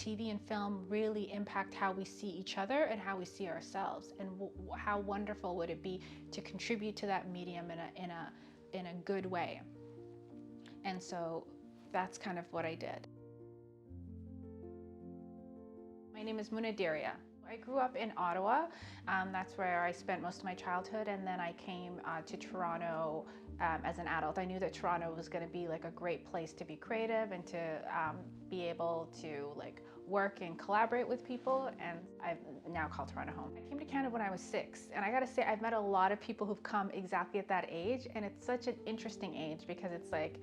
TV and film really impact how we see each other and how we see ourselves, and how wonderful would it be to contribute to that medium in a good way. And so that's kind of what I did. My name is Deria. I grew up in Ottawa. That's where I spent most of my childhood, and then I came to Toronto as an adult. I knew that Toronto was going to be like a great place to be creative and to be able to like work and collaborate with people, and I've now called Toronto home. I came to Canada when I was 6, and I gotta say I've met a lot of people who've come exactly at that age, and it's such an interesting age because it's like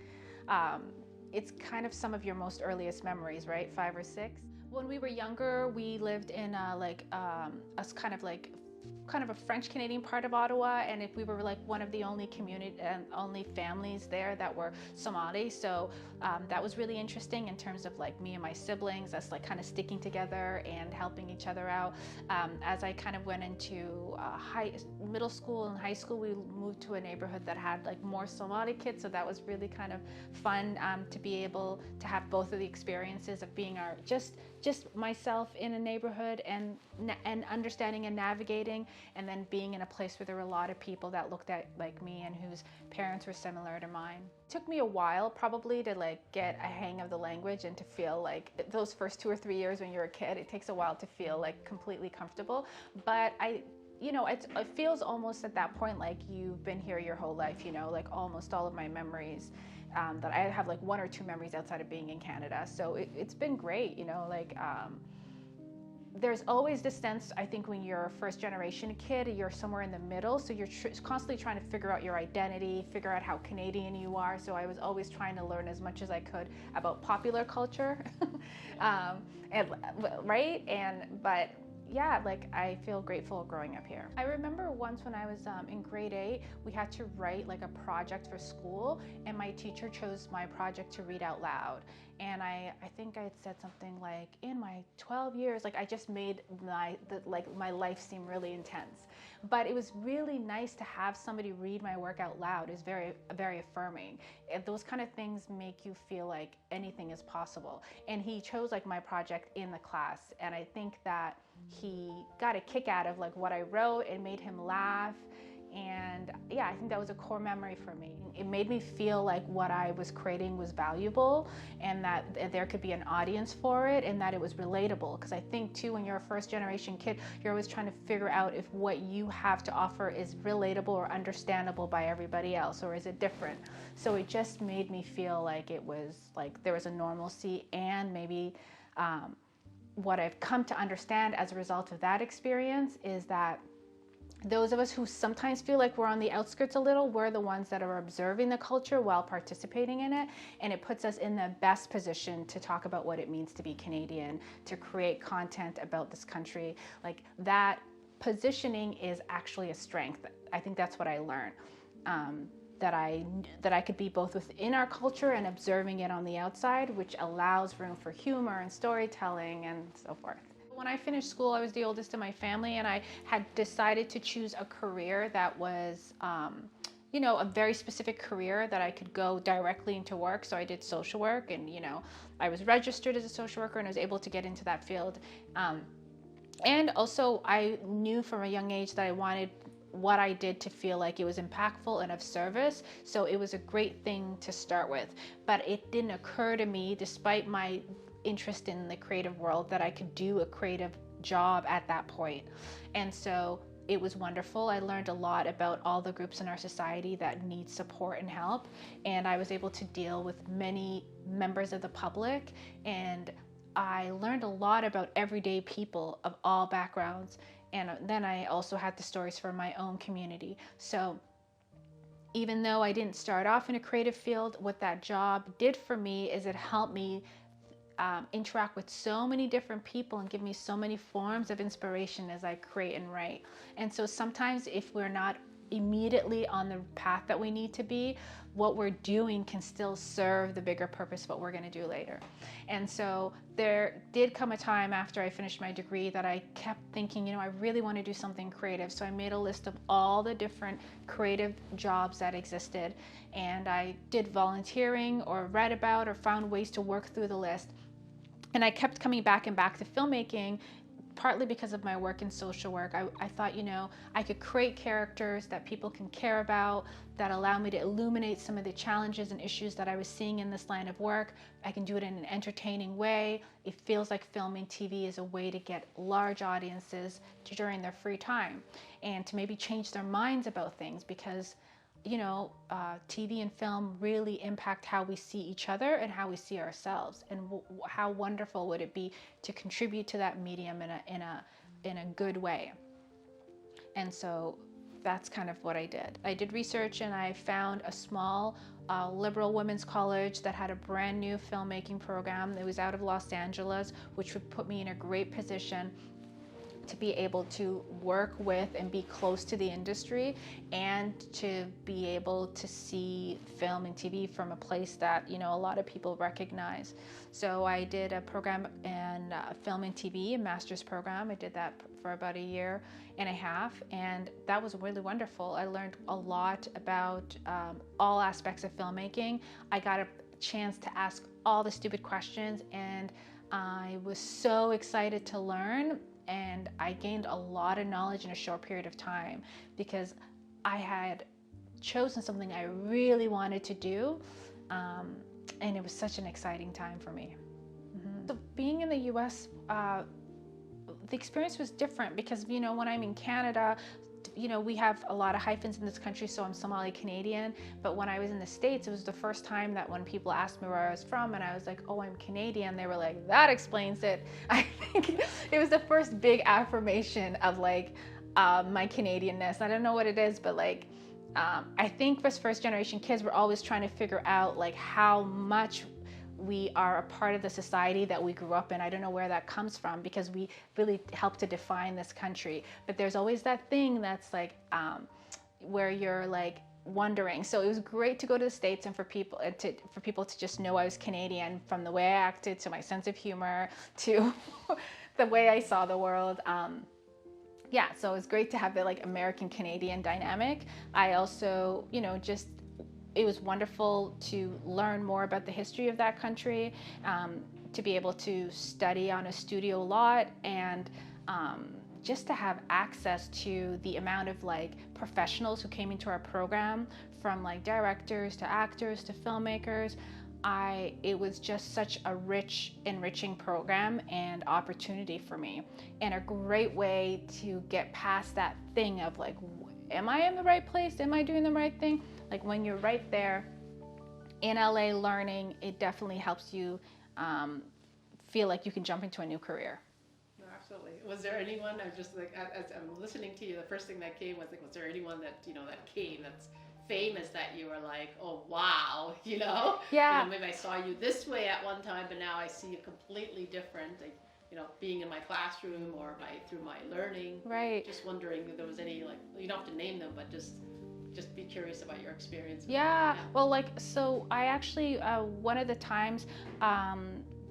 it's kind of some of your most earliest memories, right? 5 or 6. When we were younger, we lived in a kind of a French Canadian part of Ottawa, and if we were like one of the only community and only families there that were Somali, so that was really interesting in terms of like me and my siblings, us like kind of sticking together and helping each other out. As I kind of went into middle school and high school, we moved to a neighborhood that had like more Somali kids, so that was really kind of fun to be able to have both of the experiences of being just myself in a neighborhood and understanding and navigating, and then being in a place where there were a lot of people that looked at like me and whose parents were similar to mine. It took me a while probably to like get a hang of the language and to feel like those first 2 or 3 years when you're a kid, it takes a while to feel like completely comfortable. But it feels almost at that point like you've been here your whole life, like almost all of my memories. That I have like 1 or 2 memories outside of being in Canada. So it's been great, there's always this sense, I think, when you're a first generation kid, you're somewhere in the middle. So you're constantly trying to figure out your identity, figure out how Canadian you are. So I was always trying to learn as much as I could about popular culture. But yeah, like I feel grateful growing up here. I remember once when I was in grade 8, we had to write like a project for school, and my teacher chose my project to read out loud. And I think I had said something like, in my 12 years, like I just made my life seem really intense. But it was really nice to have somebody read my work out loud. It's very, very affirming. And those kind of things make you feel like anything is possible. And he chose like my project in the class, and I think that he got a kick out of like what I wrote. It made him laugh. And yeah, I think that was a core memory for me. It made me feel like what I was creating was valuable, and that there could be an audience for it, and that it was relatable. Because I think too, when you're a first generation kid, you're always trying to figure out if what you have to offer is relatable or understandable by everybody else, or is it different. So it just made me feel like it was like there was a normalcy, and maybe what I've come to understand as a result of that experience is that those of us who sometimes feel like we're on the outskirts a little, we're the ones that are observing the culture while participating in it, and it puts us in the best position to talk about what it means to be Canadian, to create content about this country. Like that positioning is actually a strength. I think that's what I learned. That I could be both within our culture and observing it on the outside, which allows room for humor and storytelling and so forth. When I finished school, I was the oldest in my family, and I had decided to choose a career that was, a very specific career that I could go directly into work. So I did social work, and, I was registered as a social worker, and I was able to get into that field. And also I knew from a young age that I wanted what I did to feel like it was impactful and of service. So it was a great thing to start with. But it didn't occur to me, despite my interest in the creative world, that I could do a creative job at that point. And so it was wonderful. I learned a lot about all the groups in our society that need support and help. And I was able to deal with many members of the public. And I learned a lot about everyday people of all backgrounds. And then I also had the stories from my own community. So even though I didn't start off in a creative field, what that job did for me is it helped me interact with so many different people and give me so many forms of inspiration as I create and write. And so sometimes if we're not immediately on the path that we need to be, what we're doing can still serve the bigger purpose of what we're going to do later. And so there did come a time after I finished my degree that I kept thinking, I really want to do something creative. So I made a list of all the different creative jobs that existed, and I did volunteering or read about or found ways to work through the list. And I kept coming back and back to filmmaking, partly because of my work in social work. I thought, I could create characters that people can care about, that allow me to illuminate some of the challenges and issues that I was seeing in this line of work. I can do it in an entertaining way. It feels like film and TV is a way to get large audiences during their free time and to maybe change their minds about things, because TV and film really impact how we see each other and how we see ourselves. And how wonderful would it be to contribute to that medium in a good way? And so that's kind of what I did. I did research, and I found a small liberal women's college that had a brand new filmmaking program. It was out of Los Angeles, which would put me in a great position to be able to work with and be close to the industry, and to be able to see film and TV from a place that a lot of people recognize. So I did a program in film and TV, a master's program. I did that for about a year and a half, and that was really wonderful. I learned a lot about all aspects of filmmaking. I got a chance to ask all the stupid questions, and I was so excited to learn. And I gained a lot of knowledge in a short period of time, because I had chosen something I really wanted to do, and it was such an exciting time for me. So being in the US, the experience was different, because when I'm in Canada, we have a lot of hyphens in this country, so I'm Somali Canadian. But when I was in the States, it was the first time that when people asked me where I was from, and I was like, oh, I'm Canadian, they were like, that explains it. I think it was the first big affirmation of my Canadianness. I don't know what it is, but I think for first generation kids, we're always trying to figure out how much we are a part of the society that we grew up in. I don't know where that comes from, because we really help to define this country. But there's always that thing that's where you're wondering. So it was great to go to the States, and for people to just know I was Canadian, from the way I acted, to my sense of humor, to the way I saw the world. So it was great to have the American Canadian dynamic. I also, it was wonderful to learn more about the history of that country, to be able to study on a studio lot, and just to have access to the amount of professionals who came into our program, from directors to actors to filmmakers. It was just such a rich, enriching program and opportunity for me, and a great way to get past that thing of am I in the right place? Am I doing the right thing? When you're right there in LA learning, it definitely helps you feel like you can jump into a new career. No, absolutely. Was there anyone, I was just as I'm listening to you, the first thing that came was was there anyone that, that came that's famous that you were like, oh, wow, Yeah. Maybe I saw you this way at one time, but now I see you completely different, being in my classroom or through my learning. Right. Just wondering if there was any, you don't have to name them, but just be curious about your experience. Yeah. Well, so I actually, one of the times,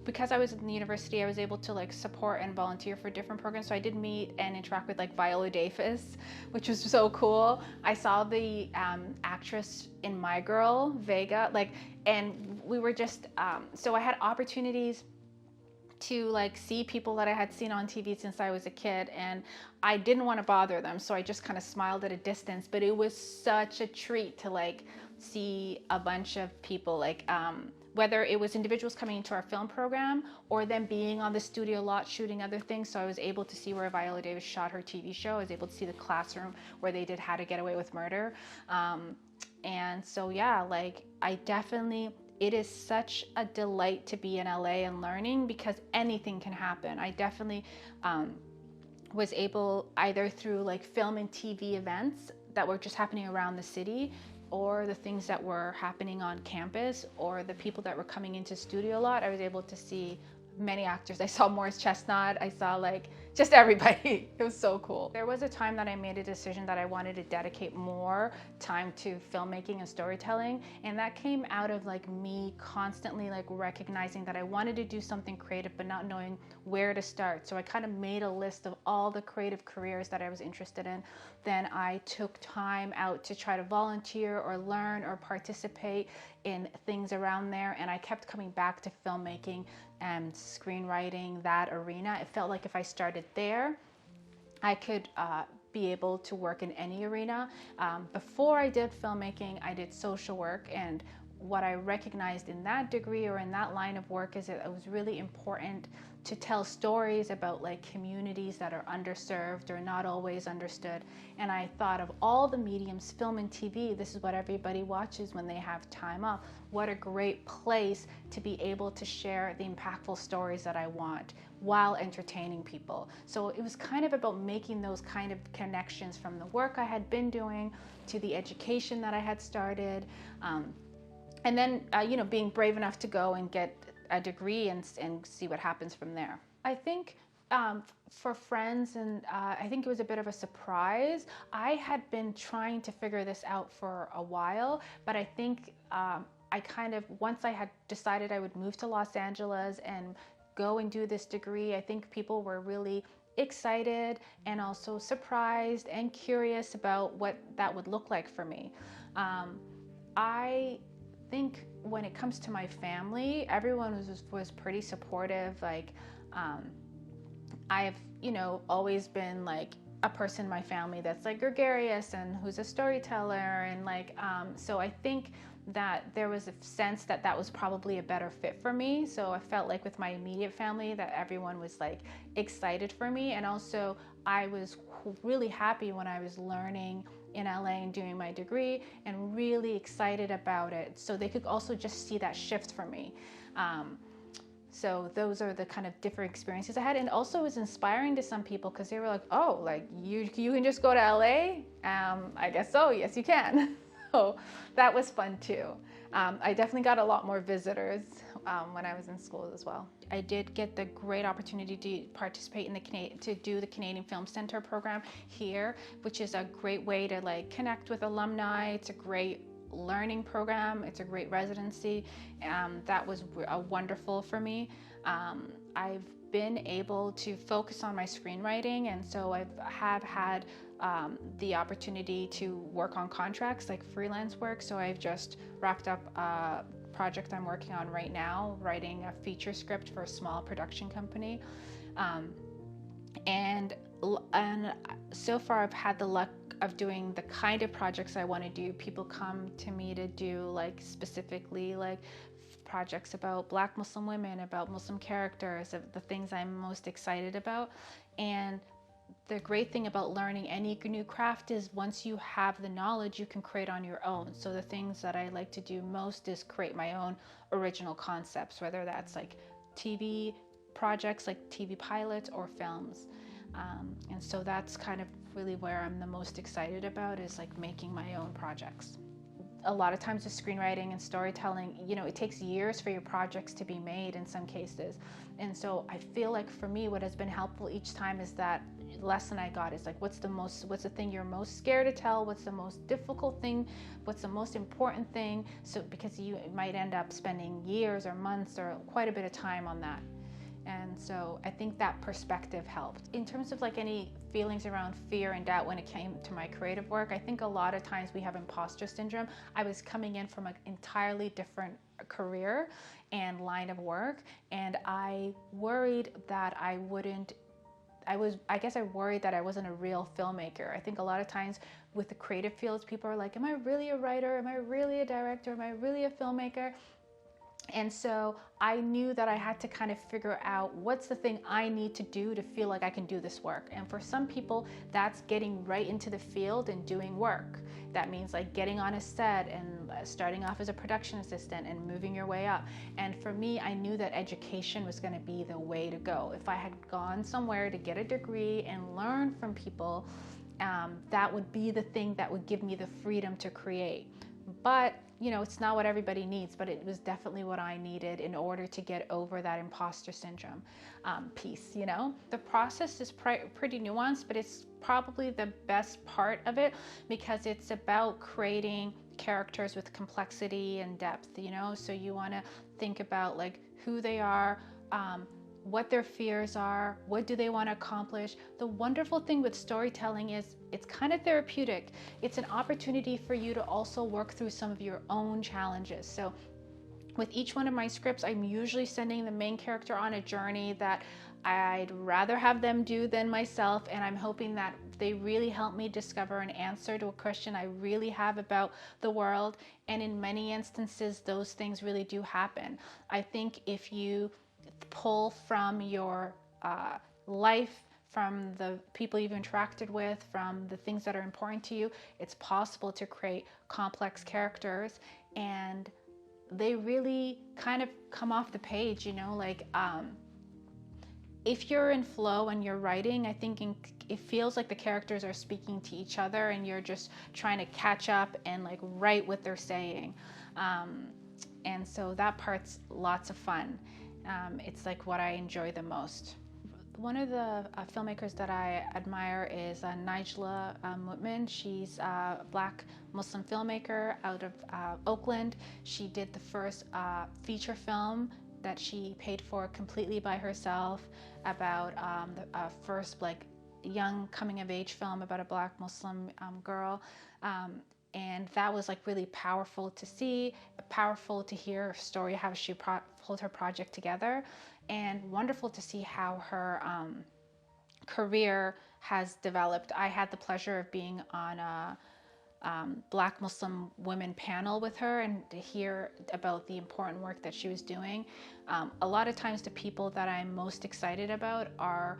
because I was in the university, I was able to support and volunteer for different programs. So I did meet and interact with Viola Davis, which was so cool. I saw the actress in My Girl, Vega, and we were just, so I had opportunities to see people that I had seen on TV since I was a kid, and I didn't want to bother them, so I just kind of smiled at a distance. But it was such a treat to see a bunch of people, whether it was individuals coming into our film program or them being on the studio lot shooting other things. So I was able to see where Viola Davis shot her TV show. I was able to see the classroom where they did How to Get Away with Murder. And so I definitely, it is such a delight to be in LA and learning, because anything can happen. I definitely was able, either through film and TV events that were just happening around the city, or the things that were happening on campus, or the people that were coming into studio lot, I was able to see many actors. I saw Morris Chestnut. I saw just everybody. It was so cool. There was a time that I made a decision that I wanted to dedicate more time to filmmaking and storytelling, and that came out of me constantly recognizing that I wanted to do something creative but not knowing where to start. So I kind of made a list of all the creative careers that I was interested in. Then I took time out to try to volunteer or learn or participate in things around there, and I kept coming back to filmmaking and screenwriting, that arena. It felt like if I started there, I could be able to work in any arena. Before I did filmmaking, I did social work, and what I recognized in that degree or in that line of work is that it was really important to tell stories about like communities that are underserved or not always understood. And I thought of all the mediums, film and TV, this is what everybody watches when they have time off. What a great place to be able to share the impactful stories that I want while entertaining people. So it was kind of about making those kind of connections from the work I had been doing to the education that I had started. And then, being brave enough to go and get a degree and see what happens from there. I think for friends, and I think it was a bit of a surprise. I had been trying to figure this out for a while, but I think I kind of, once I had decided I would move to Los Angeles and go and do this degree, I think people were really excited and also surprised and curious about what that would look like for me. I think when it comes to my family, everyone was pretty supportive. Like, I've, always been like a person in my family that's like gregarious and who's a storyteller, and like, so I think that there was a sense that that was probably a better fit for me. So I felt like with my immediate family that everyone was like excited for me, and also I was really happy when I was learning in LA and doing my degree and really excited about it. So they could also just see that shift for me. So those are the kind of different experiences I had. And also it was inspiring to some people because they were like, oh, like you can just go to LA? I guess so, yes you can. So that was fun too. I definitely got a lot more visitors when I was in school as well. I did get the great opportunity to participate in to do the Canadian Film Center program here, which is a great way to like connect with alumni. It's a great learning program. It's a great residency. That was wonderful for me. I've been able to focus on my screenwriting, and so I have had the opportunity to work on contracts, like freelance work. So I've just wrapped up a project I'm working on right now, writing a feature script for a small production company. And so far I've had the luck of doing the kind of projects I want to do. People come to me to do like specifically like projects about Black Muslim women, about Muslim characters, of the things I'm most excited about. And the great thing about learning any new craft is once you have the knowledge, you can create on your own. So the things that I like to do most is create my own original concepts, whether that's like TV projects, like TV pilots or films. And so that's kind of really where I'm the most excited about, is like making my own projects. A lot of times with screenwriting and storytelling, it takes years for your projects to be made in some cases. And so I feel like for me, what has been helpful each time is that lesson I got is like, what's the thing you're most scared to tell? What's the most difficult thing? What's the most important thing? So because you might end up spending years or months or quite a bit of time on that. And so I think that perspective helped. In terms of like any feelings around fear and doubt when it came to my creative work, I think a lot of times we have imposter syndrome. I was coming in from an entirely different career and line of work, and I worried that I worried that I wasn't a real filmmaker. I think a lot of times with the creative fields, people are like, am I really a writer? Am I really a director? Am I really a filmmaker? And so I knew that I had to kind of figure out what's the thing I need to do to feel like I can do this work. And for some people, that's getting right into the field and doing work. That means like getting on a set and starting off as a production assistant and moving your way up. And for me, I knew that education was going to be the way to go. If I had gone somewhere to get a degree and learn from people, that would be the thing that would give me the freedom to create. But it's not what everybody needs, but it was definitely what I needed in order to get over that imposter syndrome piece. The process is pretty nuanced, but it's probably the best part of it because it's about creating characters with complexity and depth. So you want to think about like who they are, what their fears are, what do they want to accomplish. The wonderful thing with storytelling is it's kind of therapeutic. It's an opportunity for you to also work through some of your own challenges. So with each one of my scripts, I'm usually sending the main character on a journey that I'd rather have them do than myself, and I'm hoping that they really help me discover an answer to a question I really have about the world. And in many instances, those things really do happen. I think if you pull from your life, from the people you've interacted with, from the things that are important to you, it's possible to create complex characters, and they really kind of come off the page, you know, like if you're in flow and you're writing, I think it feels like the characters are speaking to each other and you're just trying to catch up and like write what they're saying. And so that part's lots of fun. It's like what I enjoy the most. One of the filmmakers that I admire is Nigella Mutman. She's a Black Muslim filmmaker out of Oakland. She did the first feature film that she paid for completely by herself about the first like young coming of age film about a Black Muslim girl. And that was like really powerful to see, powerful to hear her story, how she pulled her project together, and wonderful to see how her career has developed. I had the pleasure of being on a Black Muslim women panel with her and to hear about the important work that she was doing. A lot of times the people that I'm most excited about are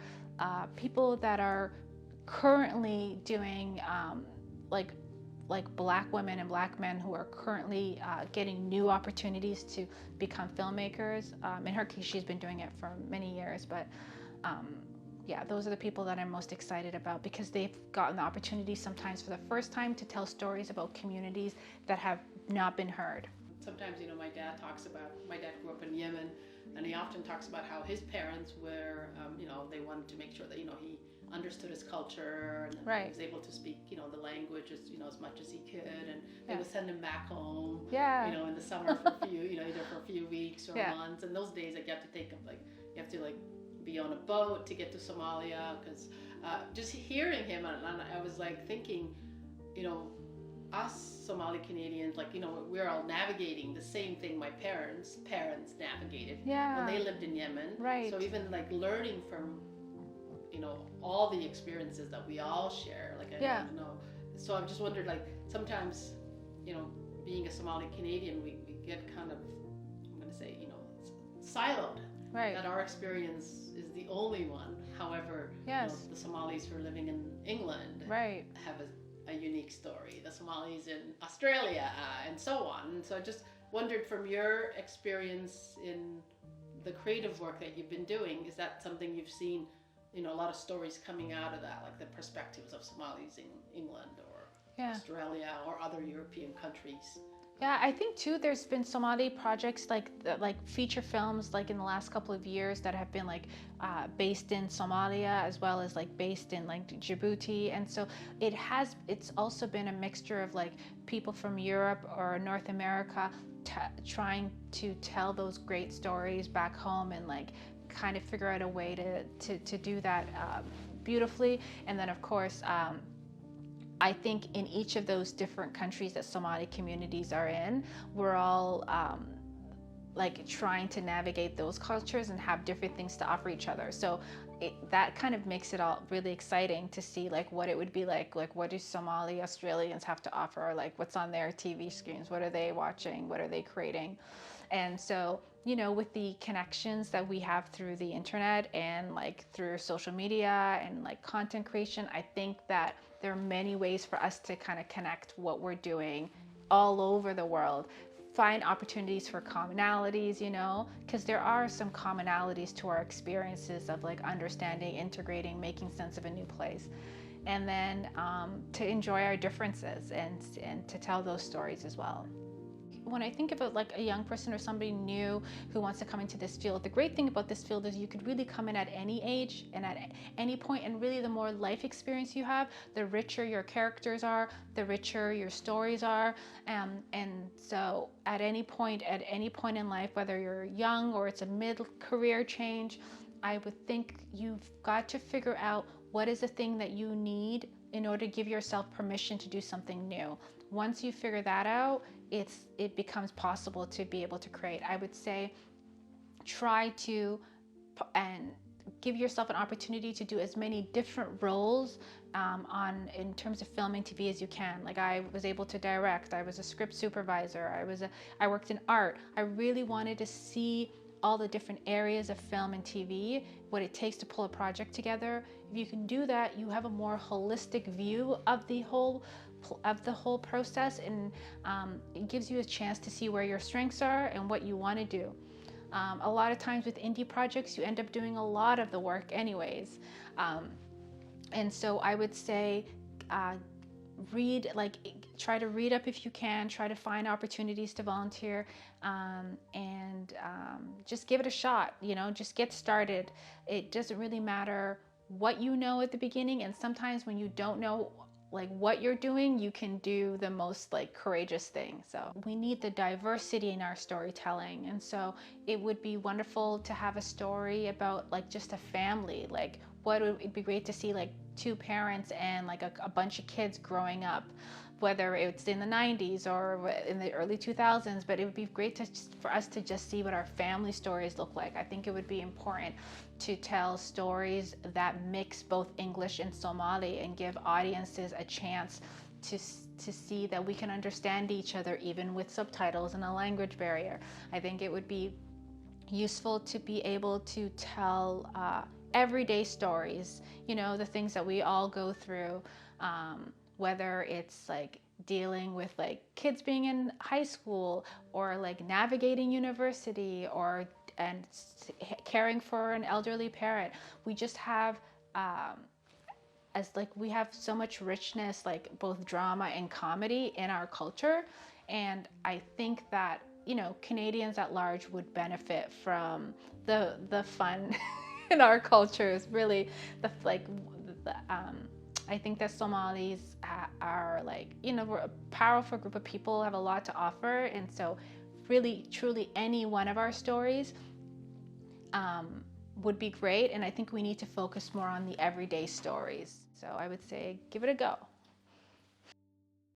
people that are currently doing like Black women and Black men who are currently getting new opportunities to become filmmakers. In her case, she's been doing it for many years, but yeah, those are the people that I'm most excited about because they've gotten the opportunity sometimes for the first time to tell stories about communities that have not been heard. Sometimes, you know, my dad grew up in Yemen, and he often talks about how his parents were, you know, they wanted to make sure that, you know, he understood his culture and right. He was able to speak, you know, the language as, you know, as much as he could, and they yeah. would send him back home, yeah. you know, in the summer for a few, you know, either for a few weeks or yeah. months. And those days, like, you have to take them, like, you have to like be on a boat to get to Somalia, because just hearing him, and I was like thinking, you know, us Somali Canadians, like, you know, we're all navigating the same thing my parents navigated yeah. when they lived in Yemen. Right. So even like learning from, you know, all the experiences that we all share, like I yeah. don't know. So I've just wondered, like, sometimes, you know, being a Somali Canadian, we get kind of, I'm going to say, you know, siloed. Right. That our experience is the only one. However, yes. you know, the Somalis who are living in England right. have a unique story. The Somalis in Australia and so on. And so I just wondered, from your experience in the creative work that you've been doing, is that something you've seen, you know, a lot of stories coming out of that, like the perspectives of Somalis in England or yeah. Australia or other European countries? Yeah, I think too there's been Somali projects like feature films like in the last couple of years that have been like based in Somalia as well as like based in like Djibouti, and so it's also been a mixture of like people from Europe or North America trying to tell those great stories back home and like kind of figure out a way to do that beautifully. And then of course I think in each of those different countries that Somali communities are in, we're all like trying to navigate those cultures and have different things to offer each other. So that kind of makes it all really exciting to see like what it would be like what do Somali Australians have to offer, like what's on their TV screens, what are they watching, what are they creating. And so, you know, with the connections that we have through the internet and like through social media and like content creation, I think that there are many ways for us to kind of connect what we're doing all over the world, find opportunities for commonalities, you know, because there are some commonalities to our experiences of like understanding, integrating, making sense of a new place. And then to enjoy our differences and to tell those stories as well. When I think about like a young person or somebody new who wants to come into this field, the great thing about this field is you could really come in at any age and at any point, and really the more life experience you have, the richer your characters are, the richer your stories are. And so at any point in life, whether you're young or it's a mid-career change, I would think you've got to figure out what is the thing that you need in order to give yourself permission to do something new. Once you figure that out, it becomes possible to be able to create. I would say try to and give yourself an opportunity to do as many different roles in terms of filming TV as you can. Like, I was able to direct, I was a script supervisor, I worked in art. I really wanted to see all the different areas of film and TV, what it takes to pull a project together. If you can do that, you have a more holistic view of the whole process, and it gives you a chance to see where your strengths are and what you want to do. A lot of times with indie projects, you end up doing a lot of the work anyways. And so I would say try to read up if you can, try to find opportunities to volunteer, and just give it a shot, just get started. It doesn't really matter what you know at the beginning, and sometimes when you don't know what you're doing, you can do the most courageous thing. So we need the diversity in our storytelling, and so it would be wonderful to have a story about just a family. It'd be great to see 2 parents and a bunch of kids growing up, whether it's in the 90s or in the early 2000s, but it would be great for us to just see what our family stories look like. I think it would be important to tell stories that mix both English and Somali and give audiences a chance to see that we can understand each other even with subtitles and a language barrier. I think it would be useful to be able to tell everyday stories, the things that we all go through, whether it's dealing with kids being in high school, or navigating university, and caring for an elderly parent. We just have we have so much richness, both drama and comedy in our culture, and I think that Canadians at large would benefit from the fun in our culture. Is really I think that Somalis are we're a powerful group of people, have a lot to offer, and so really truly any one of our stories would be great. And I think we need to focus more on the everyday stories. So I would say give it a go.